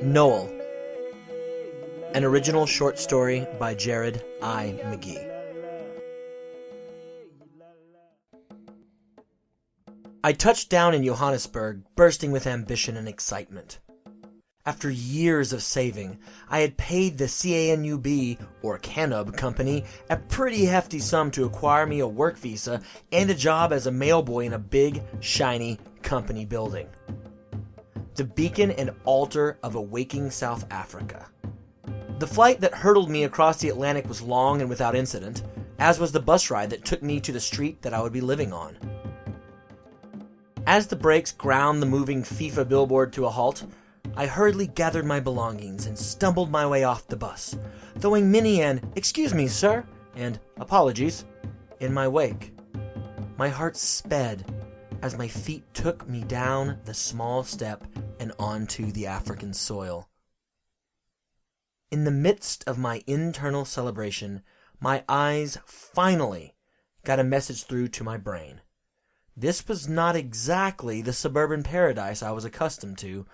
Nogal, an original short story by Jared I. McGee. I touched down in Johannesburg, bursting with ambition and excitement. After years of saving, I had paid the CANUB, or Canub Company, a pretty hefty sum to acquire me a work visa and a job as a mailboy in a big, shiny company building. The beacon and altar of a waking South Africa. The flight that hurtled me across the Atlantic was long and without incident, as was the bus ride that took me to the street that I would be living on. As the brakes ground the moving FIFA billboard to a halt, I hurriedly gathered my belongings and stumbled my way off the bus, throwing many an "excuse me, sir," and "apologies" in my wake. My heart sped as my feet took me down the small step and onto the African soil. In the midst of my internal celebration, my eyes finally got a message through to my brain. This was not exactly the suburban paradise I was accustomed to,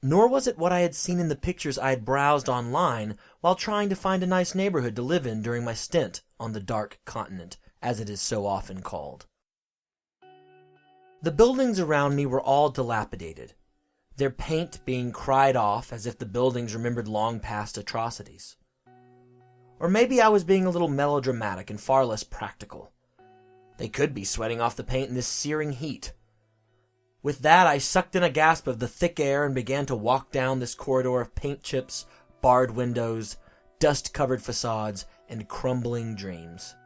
nor was it what I had seen in the pictures I had browsed online while trying to find a nice neighborhood to live in during my stint on the Dark Continent, as it is so often called. The buildings around me were all dilapidated, their paint being cried off as if the buildings remembered long past atrocities. Or maybe I was being a little melodramatic and far less practical. They could be sweating off the paint in this searing heat. With that, I sucked in a gasp of the thick air and began to walk down this corridor of paint chips, barred windows, dust-covered facades, and crumbling dreams.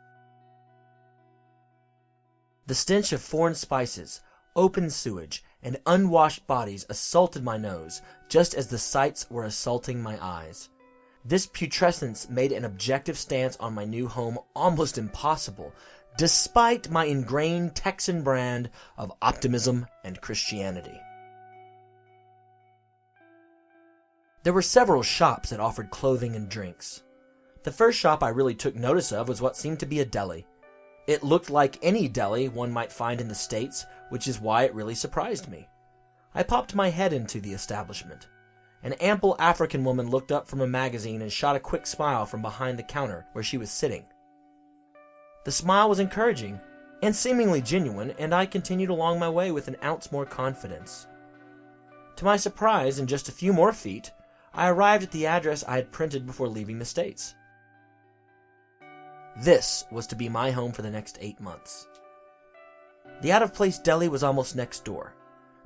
The stench of foreign spices, open sewage, and unwashed bodies assaulted my nose, just as the sights were assaulting my eyes. This putrescence made an objective stance on my new home almost impossible, despite my ingrained Texan brand of optimism and Christianity. There were several shops that offered clothing and drinks. The first shop I really took notice of was what seemed to be a deli. It looked like any deli one might find in the States, which is why it really surprised me. I popped my head into the establishment. An ample African woman looked up from a magazine and shot a quick smile from behind the counter where she was sitting. The smile was encouraging and seemingly genuine, and I continued along my way with an ounce more confidence. To my surprise, in just a few more feet, I arrived at the address I had printed before leaving the States. This was to be my home for the next 8 months. The out-of-place deli was almost next door.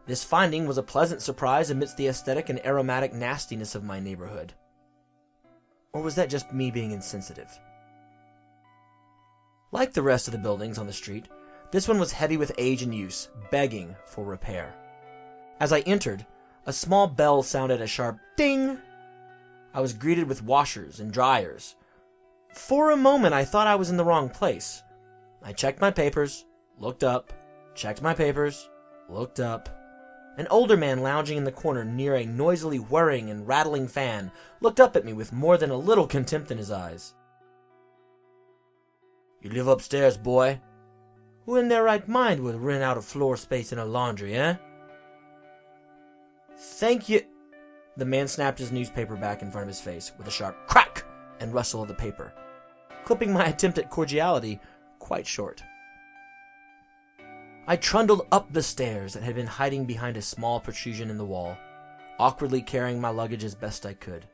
This finding was a pleasant surprise amidst the aesthetic and aromatic nastiness of my neighborhood. Or was that just me being insensitive? Like the rest of the buildings on the street, this one was heavy with age and use, begging for repair. As I entered, a small bell sounded a sharp ding. I was greeted with washers and dryers. For a moment, I thought I was in the wrong place. I checked my papers, looked up, checked my papers, looked up. An older man lounging in the corner near a noisily whirring and rattling fan looked up at me with more than a little contempt in his eyes. "You live upstairs, boy? Who in their right mind would rent out a floor space in a laundry, eh?" "Thank you." The man snapped his newspaper back in front of his face with a sharp crack and rustle of the paper, clipping my attempt at cordiality quite short. I trundled up the stairs and had been hiding behind a small protrusion in the wall, awkwardly carrying my luggage as best I could.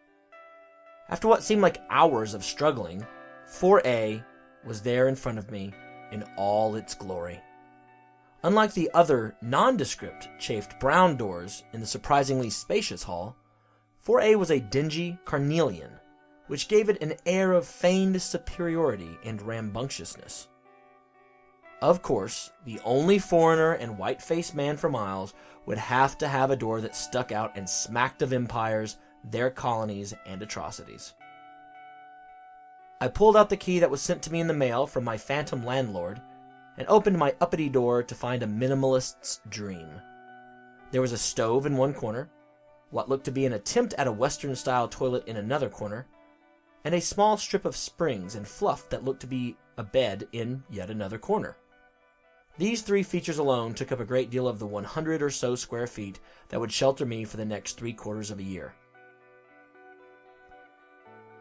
After what seemed like hours of struggling, 4A was there in front of me in all its glory. Unlike the other nondescript chafed brown doors in the surprisingly spacious hall, 4A was a dingy carnelian, which gave it an air of feigned superiority and rambunctiousness. Of course, the only foreigner and white-faced man for miles would have to have a door that stuck out and smacked of empires, their colonies, and atrocities. I pulled out the key that was sent to me in the mail from my phantom landlord and opened my uppity door to find a minimalist's dream. There was a stove in one corner, what looked to be an attempt at a Western-style toilet in another corner, and a small strip of springs and fluff that looked to be a bed in yet another corner. These three features alone took up a great deal of the 100 or so square feet that would shelter me for the next 3/4 of a year.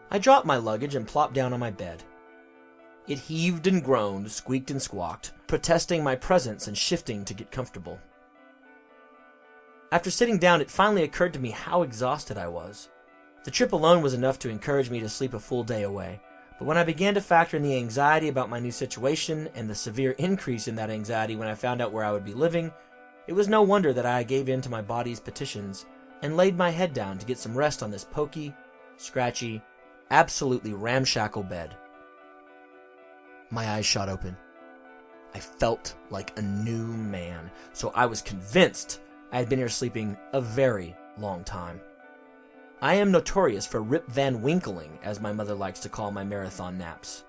I dropped my luggage and plopped down on my bed. It heaved and groaned, squeaked and squawked, protesting my presence and shifting to get comfortable. After sitting down, it finally occurred to me how exhausted I was. The trip alone was enough to encourage me to sleep a full day away, but when I began to factor in the anxiety about my new situation and the severe increase in that anxiety when I found out where I would be living, it was no wonder that I gave in to my body's petitions and laid my head down to get some rest on this pokey, scratchy, absolutely ramshackle bed. My eyes shot open. I felt like a new man, so I was convinced I had been here sleeping a very long time. I am notorious for Rip Van Winkling, as my mother likes to call my marathon naps.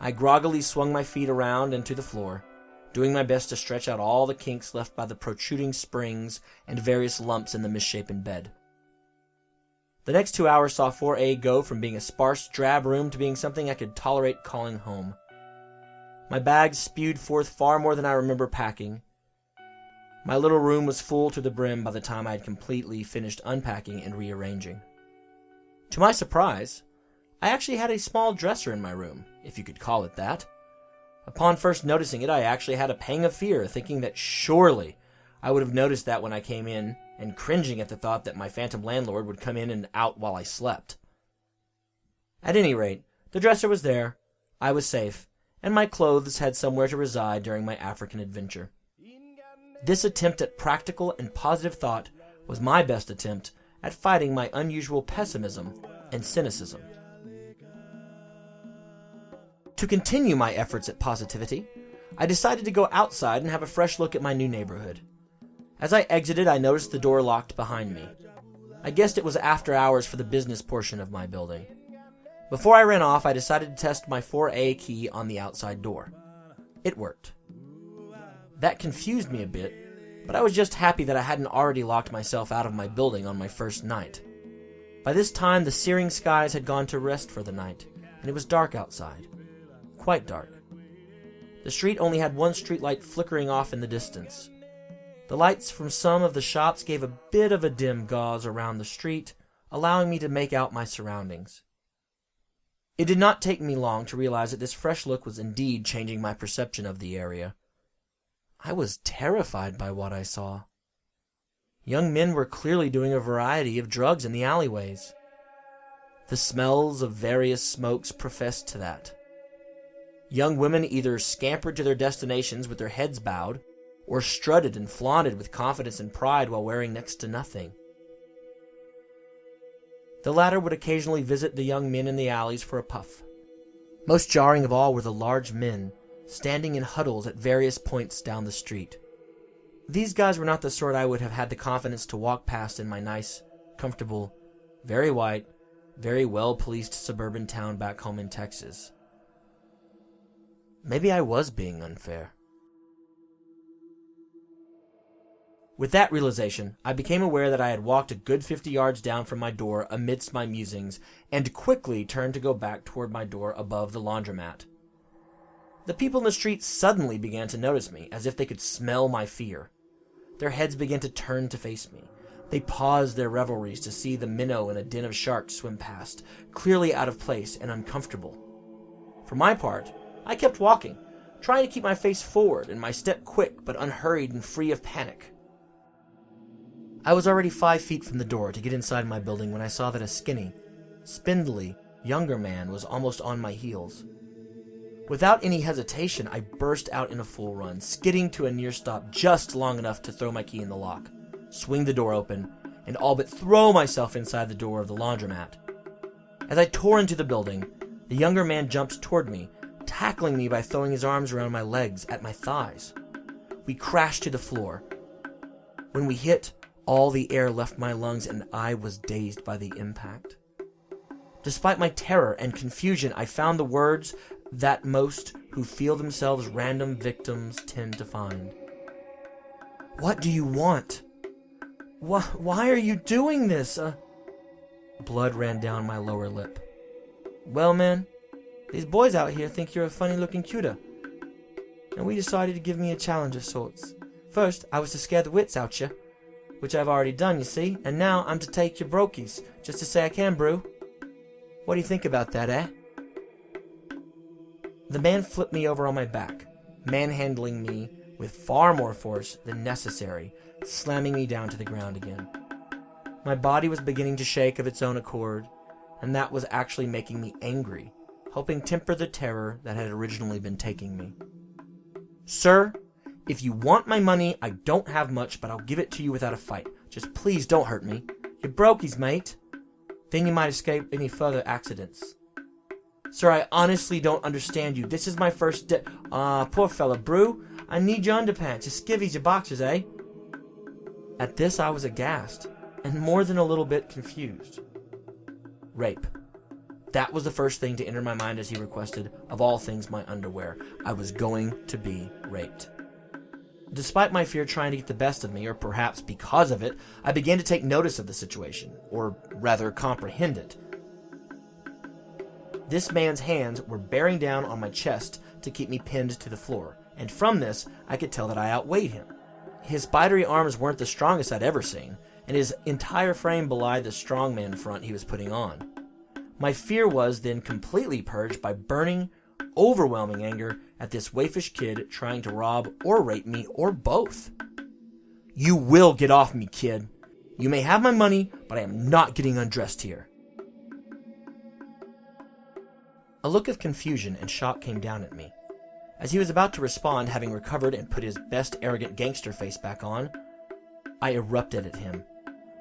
I groggily swung my feet around and to the floor, doing my best to stretch out all the kinks left by the protruding springs and various lumps in the misshapen bed. The next 2 hours saw 4A go from being a sparse, drab room to being something I could tolerate calling home. My bags spewed forth far more than I remember packing. My little room was full to the brim by the time I had completely finished unpacking and rearranging. To my surprise, I actually had a small dresser in my room, if you could call it that. Upon first noticing it, I actually had a pang of fear, thinking that surely I would have noticed that when I came in, and cringing at the thought that my phantom landlord would come in and out while I slept. At any rate, the dresser was there, I was safe, and my clothes had somewhere to reside during my African adventure. This attempt at practical and positive thought was my best attempt at fighting my unusual pessimism and cynicism. To continue my efforts at positivity, I decided to go outside and have a fresh look at my new neighborhood. As I exited, I noticed the door locked behind me. I guessed it was after hours for the business portion of my building. Before I ran off, I decided to test my 4A key on the outside door. It worked. That confused me a bit, but I was just happy that I hadn't already locked myself out of my building on my first night. By this time, the searing skies had gone to rest for the night, and it was dark outside. Quite dark. The street only had one streetlight flickering off in the distance. The lights from some of the shops gave a bit of a dim gauze around the street, allowing me to make out my surroundings. It did not take me long to realize that this fresh look was indeed changing my perception of the area. I was terrified by what I saw. Young men were clearly doing a variety of drugs in the alleyways. The smells of various smokes professed to that. Young women either scampered to their destinations with their heads bowed, or strutted and flaunted with confidence and pride while wearing next to nothing. The latter would occasionally visit the young men in the alleys for a puff. Most jarring of all were the large men, standing in huddles at various points down the street. These guys were not the sort I would have had the confidence to walk past in my nice, comfortable, very white, very well-policed suburban town back home in Texas. Maybe I was being unfair. With that realization, I became aware that I had walked a good 50 yards down from my door amidst my musings, and quickly turned to go back toward my door above the laundromat. The people in the street suddenly began to notice me, as if they could smell my fear. Their heads began to turn to face me. They paused their revelries to see the minnow in a den of sharks swim past, clearly out of place and uncomfortable. For my part, I kept walking, trying to keep my face forward and my step quick but unhurried and free of panic. I was already 5 feet from the door to get inside my building when I saw that a skinny, spindly, younger man was almost on my heels. Without any hesitation, I burst out in a full run, skidding to a near stop just long enough to throw my key in the lock, swing the door open, and all but throw myself inside the door of the laundromat. As I tore into the building, the younger man jumped toward me, tackling me by throwing his arms around my legs at my thighs. We crashed to the floor. When we hit, all the air left my lungs and I was dazed by the impact. Despite my terror and confusion, I found the words that most who feel themselves random victims tend to find. "What do you want? Why are you doing this?" Blood ran down my lower lip. "Well, man, these boys out here think you're a funny-looking cuter. and we decided to give me a challenge of sorts. First, I was to scare the wits out you, which I've already done, you see, and now I'm to take your brokies, just to say I can brew. What do you think about that, eh? The man flipped me over on my back, manhandling me with far more force than necessary, slamming me down to the ground again. My body was beginning to shake of its own accord, and that was actually making me angry, helping temper the terror that had originally been taking me. Sir, if you want my money, I don't have much, but I'll give it to you without a fight. Just please don't hurt me. You're brokies, mate. Then you might escape any further accidents. Sir, I honestly don't understand you. This is my first day. Poor fella, Brew. I need your underpants, your skivvies, your boxers, eh? At this, I was aghast, and more than a little bit confused. Rape. That was the first thing to enter my mind as he requested, of all things, my underwear. I was going to be raped. Despite my fear trying to get the best of me, or perhaps because of it, I began to take notice of the situation, or rather comprehend it. This man's hands were bearing down on my chest to keep me pinned to the floor, and from this I could tell that I outweighed him. His spidery arms weren't the strongest I'd ever seen, and his entire frame belied the strongman front he was putting on. My fear was then completely purged by burning, overwhelming anger at this waifish kid trying to rob or rape me, or both. You will get off me, kid. You may have my money, but I am not getting undressed here. A look of confusion and shock came down at me. As he was about to respond, having recovered and put his best arrogant gangster face back on, I erupted at him.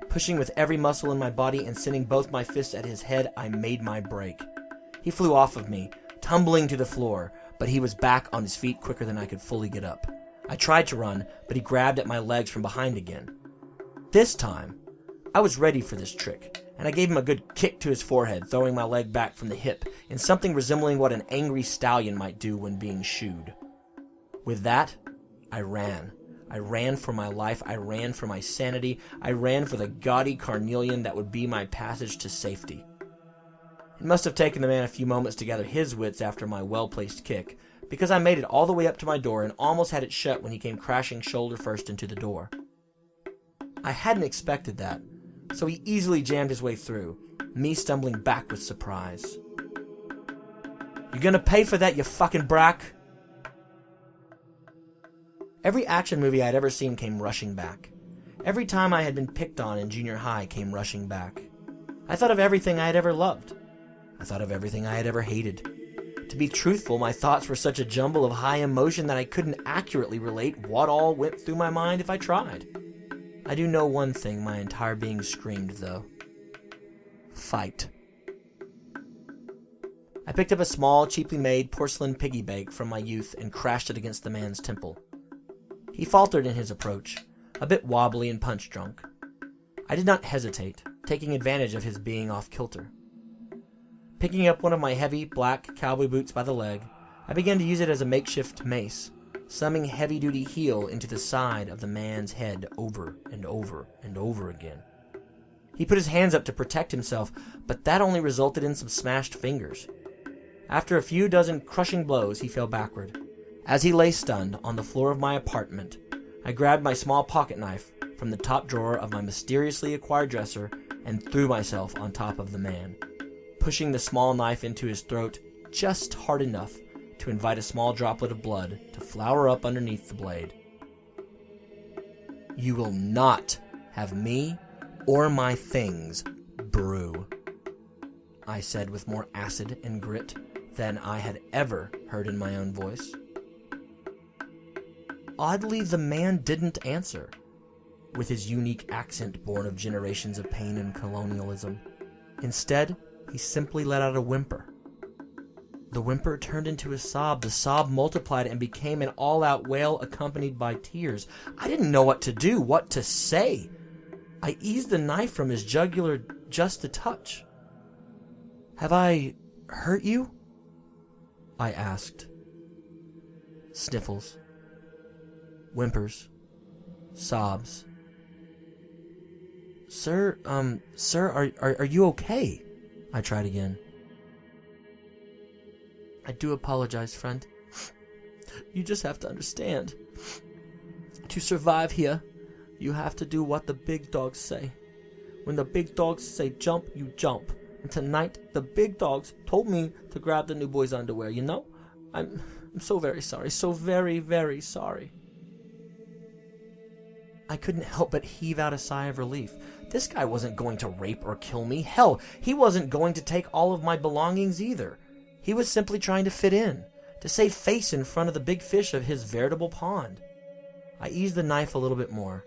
Pushing with every muscle in my body and sending both my fists at his head, I made my break. He flew off of me, tumbling to the floor, but he was back on his feet quicker than I could fully get up. I tried to run, but he grabbed at my legs from behind again. This time, I was ready for this trick, and I gave him a good kick to his forehead, throwing my leg back from the hip in something resembling what an angry stallion might do when being shooed. With that, I ran. I ran for my life. I ran for my sanity. I ran for the gaudy carnelian that would be my passage to safety. It must have taken the man a few moments to gather his wits after my well-placed kick, because I made it all the way up to my door and almost had it shut when he came crashing shoulder first into the door. I hadn't expected that, so he easily jammed his way through, me stumbling back with surprise. You gonna pay for that, you fucking brack? Every action movie I had ever seen came rushing back. Every time I had been picked on in junior high came rushing back. I thought of everything I had ever loved. I thought of everything I had ever hated. To be truthful, my thoughts were such a jumble of high emotion that I couldn't accurately relate what all went through my mind if I tried. I do know one thing my entire being screamed, though. Fight. I picked up a small, cheaply made porcelain piggy bank from my youth and crashed it against the man's temple. He faltered in his approach, a bit wobbly and punch-drunk. I did not hesitate, taking advantage of his being off-kilter. Picking up one of my heavy, black cowboy boots by the leg, I began to use it as a makeshift mace, slamming heavy-duty heel into the side of the man's head over and over and over again. He put his hands up to protect himself, but that only resulted in some smashed fingers. After a few dozen crushing blows, he fell backward. As he lay stunned on the floor of my apartment, I grabbed my small pocket knife from the top drawer of my mysteriously acquired dresser and threw myself on top of the man, pushing the small knife into his throat just hard enough to invite a small droplet of blood to flower up underneath the blade. You will not have me or my things brew, I said with more acid and grit than I had ever heard in my own voice. Oddly, the man didn't answer, with his unique accent born of generations of pain and colonialism. Instead, he simply let out a whimper. The whimper turned into a sob. The sob multiplied and became an all-out wail accompanied by tears. I didn't know what to do, what to say. I eased the knife from his jugular just a touch. "Have I hurt you?" I asked. Sniffles. Whimpers. Sobs. Sir, are you okay?" I tried again. "I do apologize, friend. You just have to understand. To survive here, you have to do what the big dogs say. When the big dogs say jump, you jump. And tonight, the big dogs told me to grab the new boy's underwear, you know? I'm so very sorry. So very, very sorry. I couldn't help but heave out a sigh of relief. This guy wasn't going to rape or kill me. Hell, he wasn't going to take all of my belongings either. He was simply trying to fit in, to save face in front of the big fish of his veritable pond. I eased the knife a little bit more.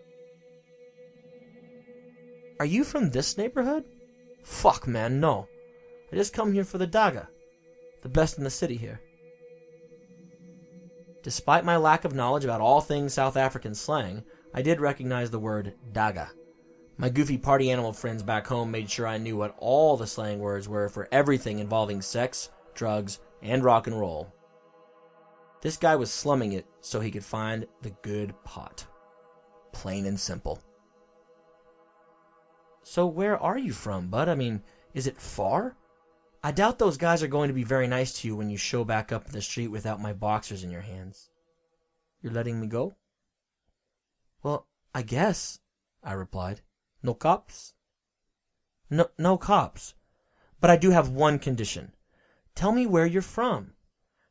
Are you from this neighborhood? Fuck, man, no. I just come here for the daga. The best in the city here. Despite my lack of knowledge about all things South African slang, I did recognize the word daga. My goofy party animal friends back home made sure I knew what all the slang words were for everything involving sex, drugs, and rock and roll. This guy was slumming it so he could find the good pot. Plain and simple. So where are you from, bud? I mean, is it far? I doubt those guys are going to be very nice to you when you show back up in the street without my boxers in your hands. You're letting me go? Well, I guess, I replied. No cops? No cops. But I do have one condition. Tell me where you're from.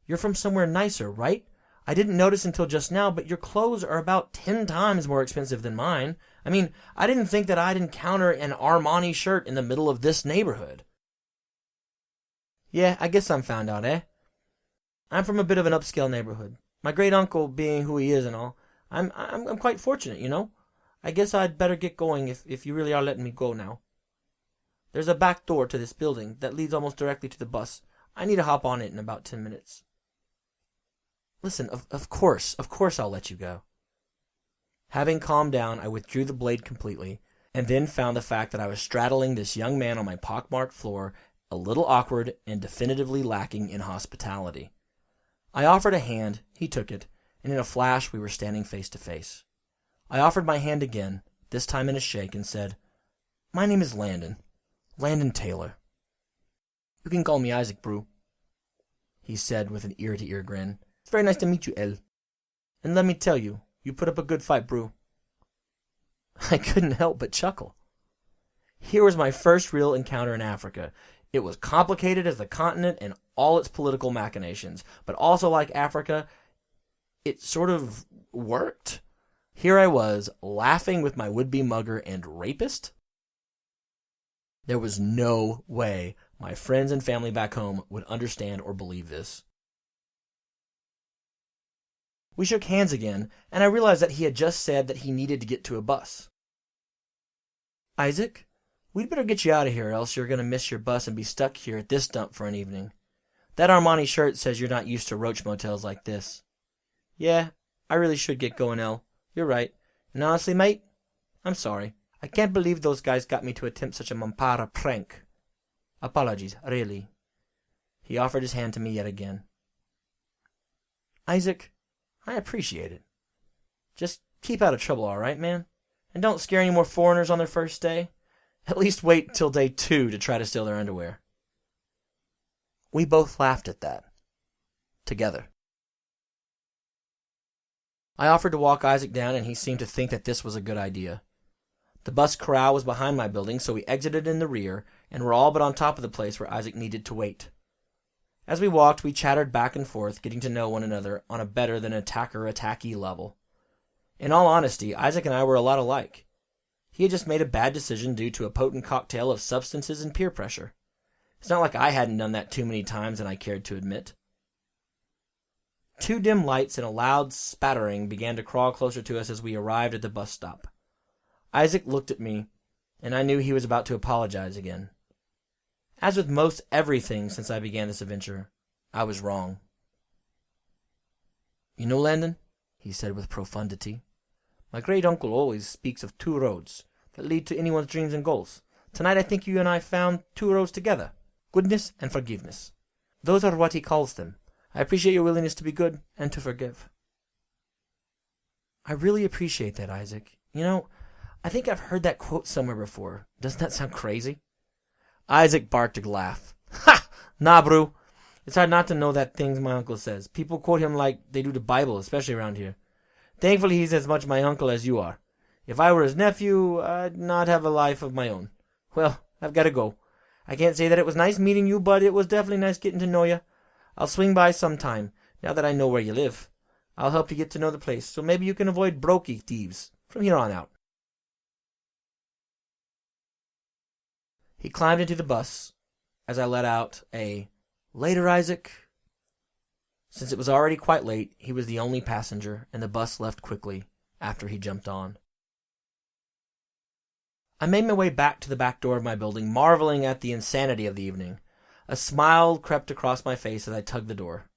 You're from somewhere nicer, right? I didn't notice until just now, but your clothes are about 10 times more expensive than mine. I mean, I didn't think that I'd encounter an Armani shirt in the middle of this neighborhood. Yeah, I guess I'm found out, eh? I'm from a bit of an upscale neighborhood. My great-uncle being who he is and all, I'm quite fortunate, you know? I guess I'd better get going if you really are letting me go now. There's a back door to this building that leads almost directly to the bus. I need to hop on it in about 10 minutes. Listen, of course I'll let you go. Having calmed down, I withdrew the blade completely, and then found the fact that I was straddling this young man on my pockmarked floor a little awkward and definitively lacking in hospitality. I offered a hand, he took it, and in a flash we were standing face to face. I offered my hand again, this time in a shake, and said, My name is Landon. Landon Taylor. You can call me Isaac, bro, he said with an ear-to-ear grin. It's very nice to meet you, El. And let me tell you, you put up a good fight, bro. I couldn't help but chuckle. Here was my first real encounter in Africa. It was complicated as the continent and all its political machinations, but also like Africa, it sort of worked. Here I was, laughing with my would-be mugger and rapist. There was no way my friends and family back home would understand or believe this. We shook hands again, and I realized that he had just said that he needed to get to a bus. Isaac, we'd better get you out of here, else you're going to miss your bus and be stuck here at this dump for an evening. That Armani shirt says you're not used to roach motels like this. Yeah, I really should get going, El. You're right. And honestly, mate, I'm sorry. I can't believe those guys got me to attempt such a mampara prank. Apologies, really. He offered his hand to me yet again. Isaac, I appreciate it. Just keep out of trouble, all right, man? And don't scare any more foreigners on their first day. At least wait till day 2 to try to steal their underwear. We both laughed at that. Together. I offered to walk Isaac down, and he seemed to think that this was a good idea. The bus corral was behind my building, so we exited in the rear, and were all but on top of the place where Isaac needed to wait. As we walked, we chattered back and forth, getting to know one another on a better than attacker-attackee level. In all honesty, Isaac and I were a lot alike. He had just made a bad decision due to a potent cocktail of substances and peer pressure. It's not like I hadn't done that too many times than I cared to admit. 2 dim lights and a loud spattering began to crawl closer to us as we arrived at the bus stop. Isaac looked at me, and I knew he was about to apologize again. As with most everything since I began this adventure, I was wrong. You know, Landon, he said with profundity, my great-uncle always speaks of 2 roads that lead to anyone's dreams and goals. Tonight I think you and I found 2 roads together, goodness and forgiveness. Those are what he calls them. I appreciate your willingness to be good and to forgive. I really appreciate that, Isaac. You know, I think I've heard that quote somewhere before. Doesn't that sound crazy? Isaac barked a laugh. Ha! Nah, bro. It's hard not to know that things my uncle says. People quote him like they do the Bible, especially around here. Thankfully, he's as much my uncle as you are. If I were his nephew, I'd not have a life of my own. Well, I've got to go. I can't say that it was nice meeting you, but it was definitely nice getting to know you. I'll swing by sometime, now that I know where you live. I'll help you get to know the place, so maybe you can avoid brokey thieves from here on out. He climbed into the bus as I let out a, "Later, Isaac." Since it was already quite late, he was the only passenger, and the bus left quickly after he jumped on. I made my way back to the back door of my building, marveling at the insanity of the evening. A smile crept across my face as I tugged the door.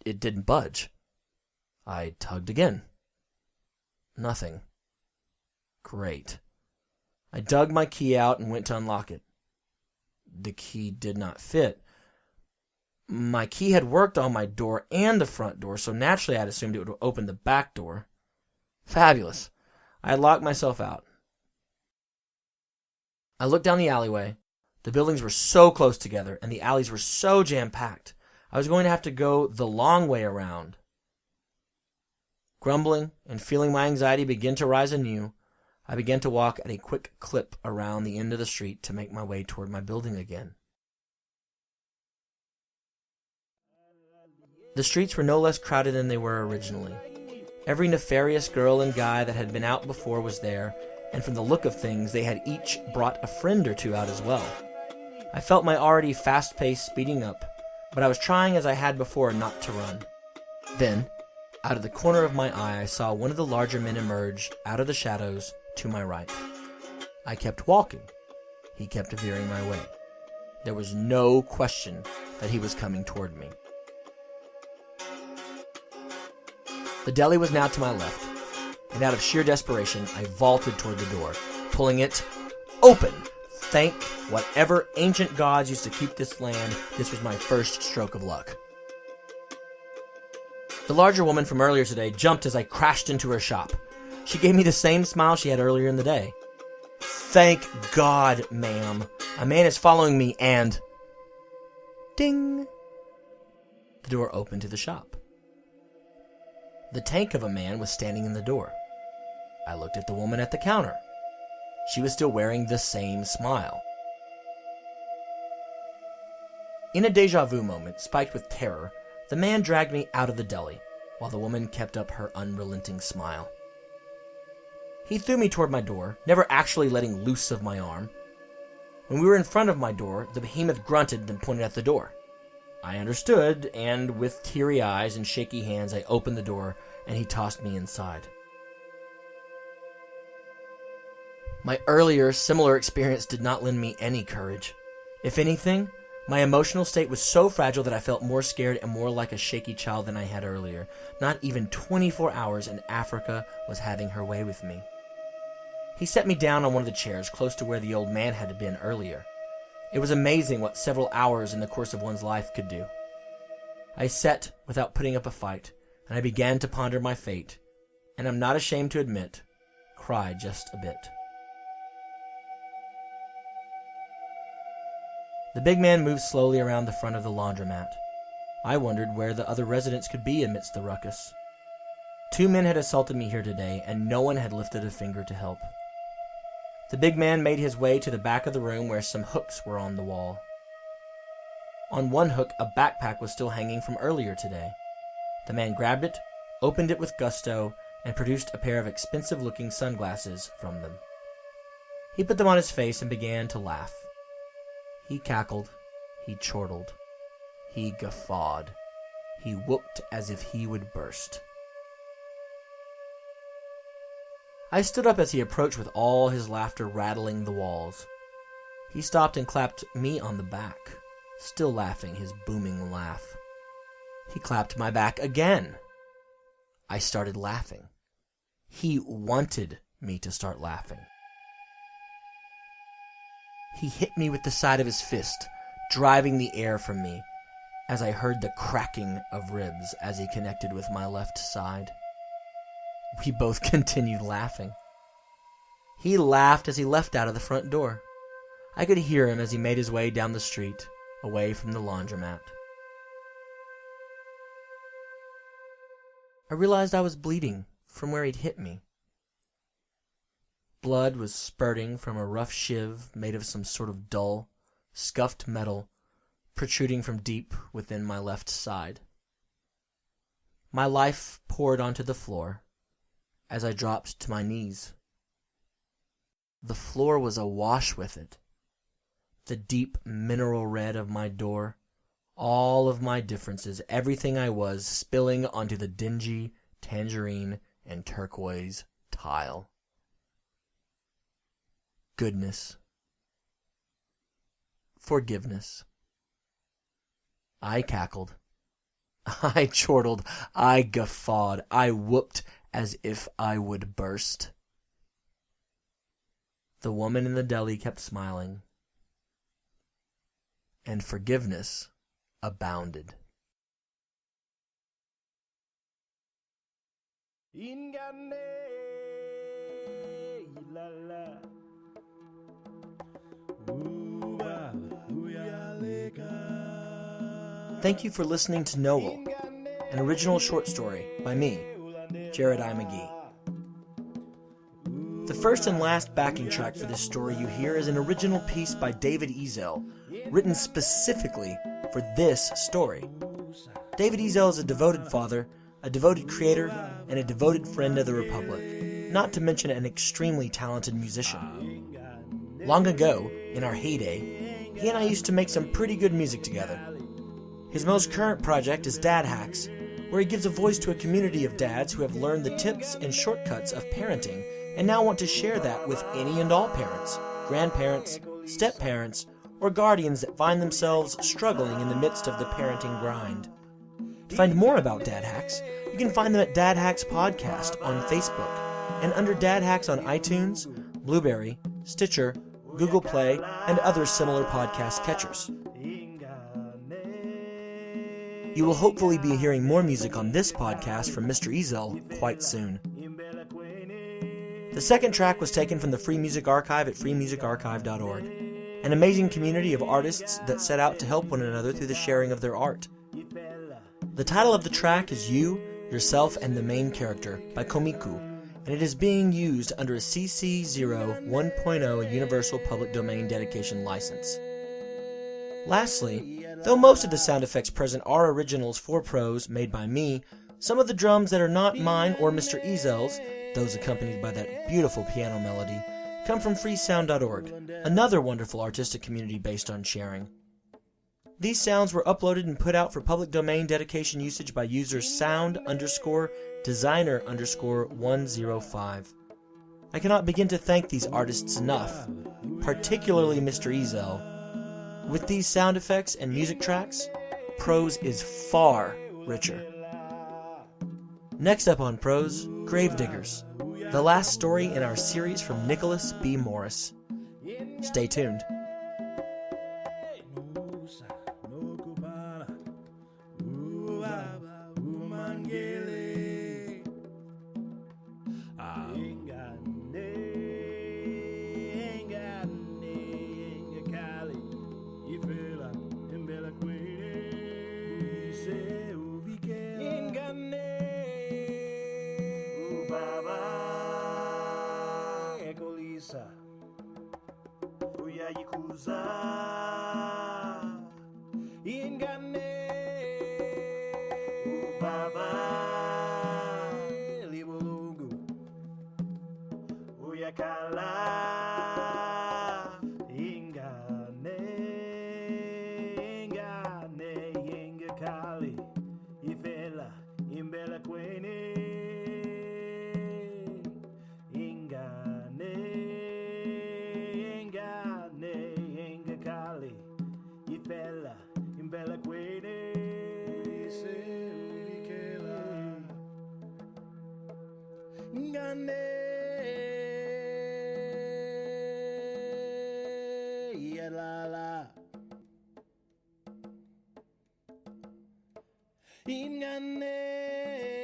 It didn't budge. I tugged again. Nothing. Great. I dug my key out and went to unlock it. The key did not fit. My key had worked on my door and the front door, so naturally I'd assumed it would open the back door. Fabulous. I had locked myself out. I looked down the alleyway. The buildings were so close together, and the alleys were so jam-packed. I was going to have to go the long way around. Grumbling and feeling my anxiety begin to rise anew, I began to walk at a quick clip around the end of the street to make my way toward my building again. The streets were no less crowded than they were originally. Every nefarious girl and guy that had been out before was there, and from the look of things, they had each brought a friend or two out as well. I felt my already fast pace speeding up, but I was trying as I had before not to run. Then, out of the corner of my eye, I saw one of the larger men emerge out of the shadows to my right. I kept walking. He kept veering my way. There was no question that he was coming toward me. The deli was now to my left, and out of sheer desperation, I vaulted toward the door, pulling it open. Thank whatever ancient gods used to keep this land, this was my first stroke of luck. The larger woman from earlier today jumped as I crashed into her shop. She gave me the same smile she had earlier in the day. "Thank God, ma'am. A man is following me and..." Ding! The door opened to the shop. The tank of a man was standing in the door. I looked at the woman at the counter. She was still wearing the same smile. In a deja vu moment, spiked with terror, the man dragged me out of the deli, while the woman kept up her unrelenting smile. He threw me toward my door, never actually letting loose of my arm. When we were in front of my door, the behemoth grunted and pointed at the door. I understood, and with teary eyes and shaky hands, I opened the door, and he tossed me inside. My earlier, similar experience did not lend me any courage. If anything, my emotional state was so fragile that I felt more scared and more like a shaky child than I had earlier. Not even 24 hours and Africa was having her way with me. He set me down on one of the chairs close to where the old man had been earlier. It was amazing what several hours in the course of one's life could do. I sat without putting up a fight, and I began to ponder my fate, and I'm not ashamed to admit, cried just a bit. The big man moved slowly around the front of the laundromat. I wondered where the other residents could be amidst the ruckus. 2 men had assaulted me here today, and no one had lifted a finger to help. The big man made his way to the back of the room where some hooks were on the wall. On one hook, a backpack was still hanging from earlier today. The man grabbed it, opened it with gusto, and produced a pair of expensive-looking sunglasses from them. He put them on his face and began to laugh. He cackled, he chortled, he guffawed, he whooped as if he would burst. I stood up as he approached with all his laughter rattling the walls. He stopped and clapped me on the back, still laughing his booming laugh. He clapped my back again. I started laughing. He wanted me to start laughing. He hit me with the side of his fist, driving the air from me, as I heard the cracking of ribs as he connected with my left side. We both continued laughing. He laughed as he left out of the front door. I could hear him as he made his way down the street. away from the laundromat. I realized I was bleeding from where he'd hit me. Blood was spurting from a rough shiv made of some sort of dull, scuffed metal protruding from deep within my left side. My life poured onto the floor as I dropped to my knees. The floor was awash with it. The deep mineral red of my door, all of my differences, everything I was, spilling onto the dingy tangerine and turquoise tile. Goodness. Forgiveness. I cackled. I chortled. I guffawed. I whooped as if I would burst. The woman in the deli kept smiling. And forgiveness abounded. Thank you for listening to Nogal, an original short story by me, Jared I. McGee. The first and last backing track for this story you hear is an original piece by David Ezel, written specifically for this story. David Ezel is a devoted father, a devoted creator, and a devoted friend of the Republic, not to mention an extremely talented musician. Long ago, in our heyday, he and I used to make some pretty good music together. His most current project is Dad Hacks, where he gives a voice to a community of dads who have learned the tips and shortcuts of parenting and now want to share that with any and all parents, grandparents, step-parents, or guardians that find themselves struggling in the midst of the parenting grind. To find more about Dad Hacks, you can find them at Dad Hacks Podcast on Facebook and under Dad Hacks on iTunes, Blueberry, Stitcher, Google Play, and other similar podcast catchers. You will hopefully be hearing more music on this podcast from Mr. Ezel quite soon. The second track was taken from the Free Music Archive at freemusicarchive.org, an amazing community of artists that set out to help one another through the sharing of their art. The title of the track is You, Yourself, and the Main Character by Komiku, and it is being used under a CC 0 Universal Public Domain Dedication License. Lastly, though most of the sound effects present are originals for Prose made by me, some of the drums that are not mine or Mr. Ezel's, those accompanied by that beautiful piano melody, come from freesound.org, another wonderful artistic community based on sharing. These sounds were uploaded and put out for public domain dedication usage by users sound_designer_105. I cannot begin to thank these artists enough, particularly Mr. Ezel. With these sound effects and music tracks, Prose is far richer. Next up on Prose, Gravediggers, the last story in our series from Nicholas B. Morris. Stay tuned. Ingane